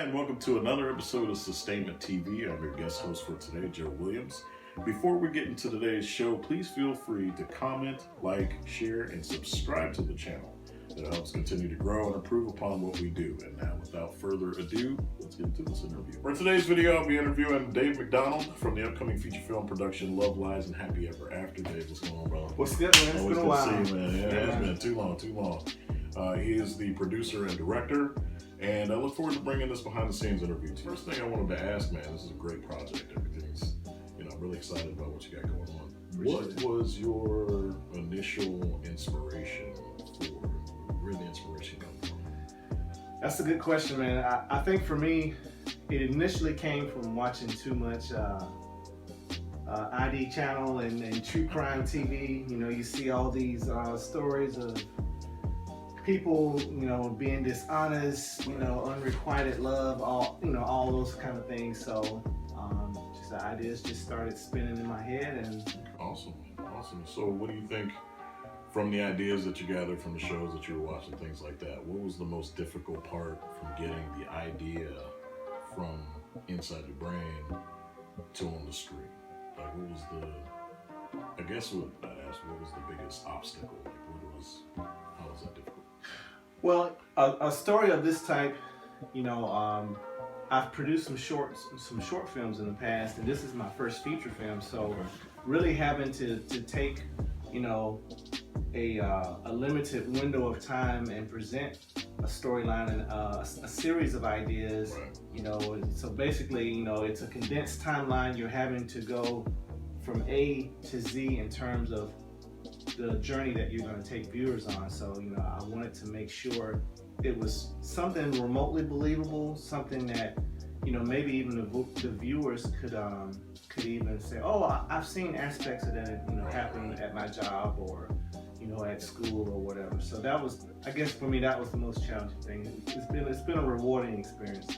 and welcome to another episode of Sustainment TV. I'm your guest host for today, Joe Williams. Before we get into today's show, please feel free to comment, like, share, and subscribe to the channel. It helps continue to grow and improve upon what we do. And now, without further ado, let's get into this interview. For today's video, I'll be interviewing David McDonald from the upcoming feature film production Love, Lies, and Happy Ever After. Dave, what's going on, brother? What's good, man? It's been a while. Always good to see you, man. Yeah, it's been too long. He is the producer and director, and I look forward to bringing this behind-the-scenes interview to you. First thing I wanted to ask, man, this is a great project. Everything's, I'm really excited about what you got going on. What was your initial inspiration for? Where the inspiration come from? That's a good question, man. I think for me, it initially came from watching too much ID channel and true crime TV. You see all these stories of people, being dishonest, unrequited love, all those kind of things. So just the ideas just started spinning in my head. And Awesome. So what do you think, from the ideas that you gathered from the shows that you were watching, things like that, what was the most difficult part from getting the idea from inside your brain to on the screen? Like, what was what was the biggest obstacle? How was that difficult? Well, a story of this type, I've produced some short films in the past, and this is my first feature film. So, really having to take, a limited window of time and present a storyline and a series of ideas. Right. So basically, it's a condensed timeline. You're having to go from A to Z in terms of the journey that you're going to take viewers on. So, I wanted to make sure it was something remotely believable, something that, maybe even the viewers could even say, oh, I've seen aspects of that, happen at my job or, at school or whatever. So that was, I guess for me, that was the most challenging thing. It's been a rewarding experience,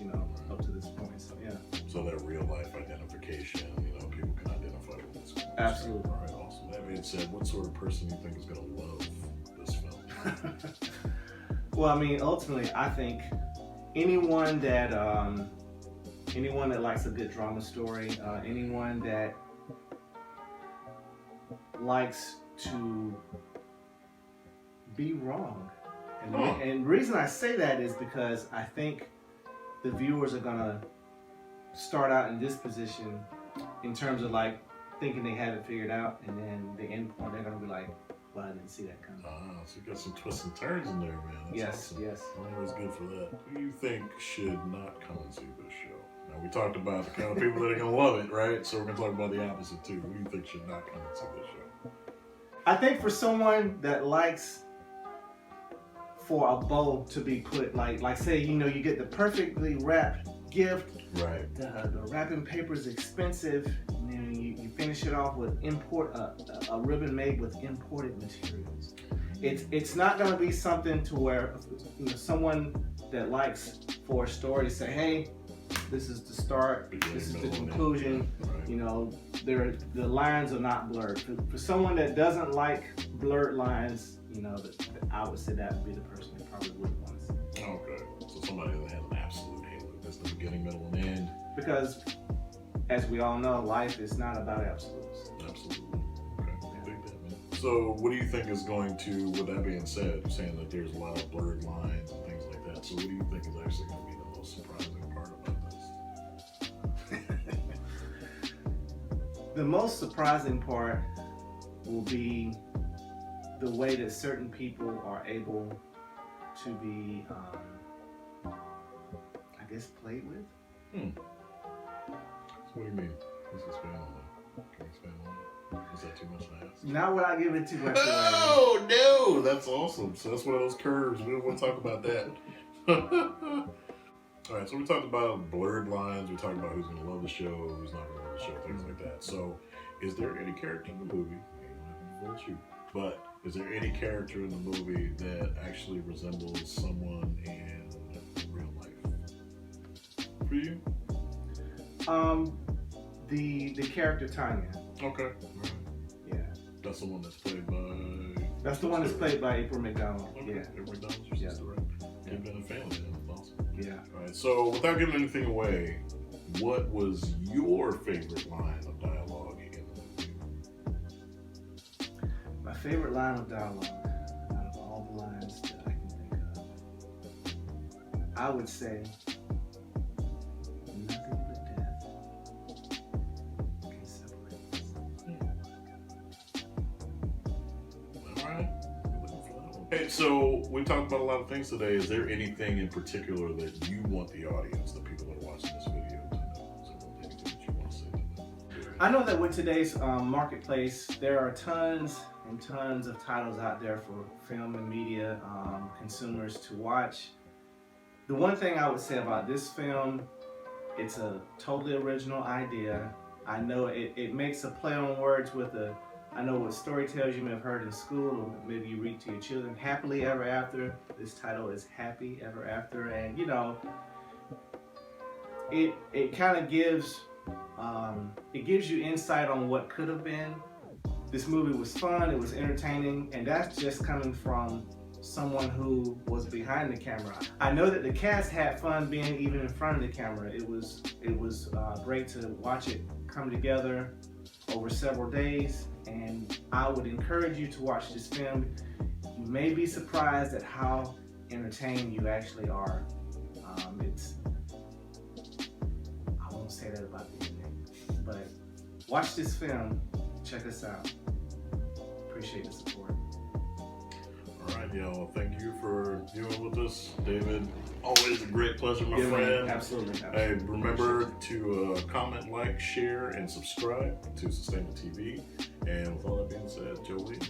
up to this point. So yeah. So that real life identification, people can identify with this. Absolutely. All right, awesome. That being said, what sort of person do you think is going to love this film? Well, ultimately, I think anyone that likes a good drama story, anyone that likes to be wrong. And the reason I say that is because I think the viewers are gonna start out in this position in terms of like thinking they have it figured out, and then the end point they're gonna be like, well, I didn't see that coming. So you got some twists and turns in there, man. That's awesome. Yes. Always good for that. Who do you think should not come and see this show? Now, we talked about the kind of people that are going to love it, right? So we're going to talk about the opposite, too. Who do you think should not come and see this show? I think for someone that likes for a bow to be put, like say, you get the perfectly wrapped gift. Right. The wrapping paper is expensive. And then you finish it off with a ribbon made with imported materials. It's not going to be something to where someone that likes for a story to say, hey, this is the start, this is the conclusion. Right. The lines are not blurred. For someone that doesn't like blurred lines, I would say that would be the person that probably wouldn't want to see. Okay. So somebody that has an absolute halo. That's the beginning, middle, and end. Because, as we all know, life is not about absolutes. Absolutely. Okay. I think that, man. So what do you think is going to, with that being said, you're saying that there's a lot of blurred lines and things like that. So what do you think is actually going to be the most surprising part about this? The most surprising part will be the way that certain people are able to be, played with. So what do you mean? Let's expand on that. Can you expand on that? Is that too much to ask? Not when I give it too much away. Oh, no! That's awesome. So that's one of those curves. We don't want to talk about that. All right, so we talked about blurred lines. We talked about who's going to love the show, who's not going to love the show, things like that. So is there any character in the movie, but is there any character in the movie that actually resembles someone in real life for you? The character Tanya. Okay. Right. Yeah. That's the one that's played by... That's the one that's played by April McDonald. Okay. Yeah. April McDonald's your sister, right? You've been a fan of him. That's awesome. Yeah. All right, So without giving anything away, what was your favorite line of dialogue in the movie? My favorite line of dialogue, out of all the lines that I can think of, I would say, nothing but death can separate us. All right. Okay, so we talked about a lot of things today. Is there anything in particular that you want the audience, the people that are watching this video, to know? So anything that you want to say to them? I know that with today's marketplace, there are tons and tons of titles out there for film and media consumers to watch. The one thing I would say about this film, it's a totally original idea. I know it makes a play on words with I know what story tales you may have heard in school, or maybe you read to your children. Happily Ever After. This title is Happy Ever After, and you know, it kind of gives you insight on what could have been. This movie was fun, it was entertaining, and that's just coming from someone who was behind the camera. I know that the cast had fun being even in front of the camera. It was great to watch it come together over several days, and I would encourage you to watch this film. You may be surprised at how entertained you actually are. I won't say that about the ending, but watch this film, check us out. Appreciate the support. All right, y'all. Thank you for viewing with us, David. Always a great pleasure, my friend. Absolutely. Hey, remember to comment, like, share, and subscribe to Sustainment TV. And with all that being said, Joe Williams.